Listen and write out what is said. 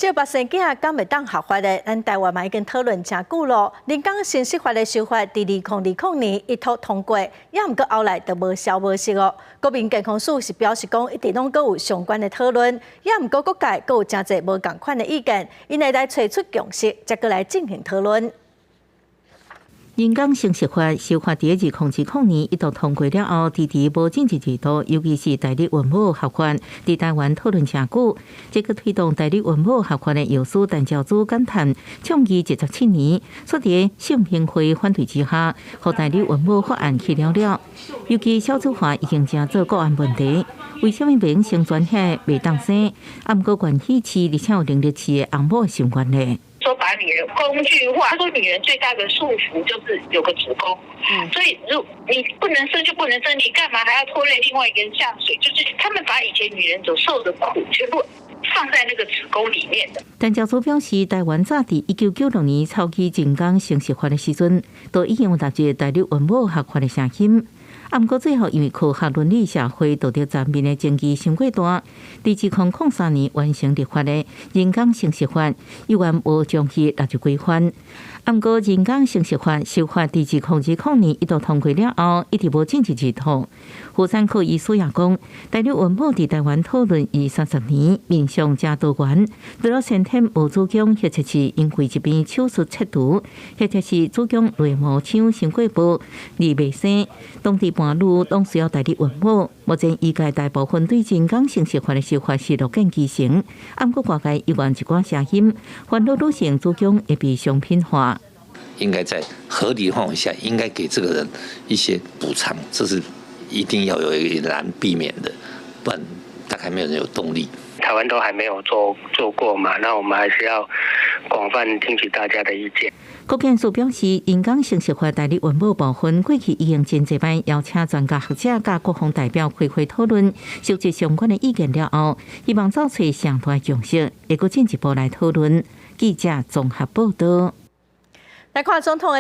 这白生囝敢袂当合法的，咱台湾嘛已经讨论真久咯。人工生殖法的修法，伫2020年一读通过，也毋过后来就无消无息哦。国民健康署是表示讲，一直拢阁有相关的讨论，也毋过各界阁有真侪无共款的意见，因会来找出共识，才阁来进行讨论。人工生殖法修法第2020年一度通过了后，迟迟无政治制度，尤其是代理孕母合法，伫台湾讨论真久。这个推动代理孕母合法的药师陈昭祖感叹，倡议17年，说伫性平会反对之下，互代理孕母法案去了。尤其少子化已经真做国安问题，为什么袂用生专遐袂当生？啊，毋过关系市而且有能力市的翁某相关呢？说把女人工具化，他说女人最大的束缚就是有个子宫，所以你不能生就不能生，你干嘛还要拖累另外一个人下水？就是他们把以前女人所受的苦全部放在那个子宫里面的。陈昭祖表示，台湾早伫1996年草拟人工生殖法的时阵，都已经有踏入代理孕母合法的声音。啊，毋过最后因为科学伦理社会道德层面的争议伤过大，伫2003年完成立法的人工生殖法，依然无将其纳入规范。啊，毋过人工生殖法修法伫2020年一度通过了后，一直无政治制度。妇产科医师也讲，代理孕母伫台湾讨论已30年，面向真多元，除了先天无子宫，或者是因为一边手术切除，或者是子宫内膜腔生过薄而未生，当地伴侣拢需要代理孕母。目前医界大部分对人工生殖法的修法是乐见其成，啊，毋过外界依然一寡声音，烦恼女性子宫会被商品化。应该在合理范围下，应该给这个人一些补偿，这是一定要有一个难避免的，不然大概没有人有动力。台湾都还没有做过嘛，那我们还是要广泛听取大家的意见。国健署表示，人工生殖法代理孕母部分过去已经真侪摆邀请专家学者甲国防代表开会讨论，收集相关的意见了后，希望找出上大共识，会阁进一步来讨论。记者综合报道。来看总统的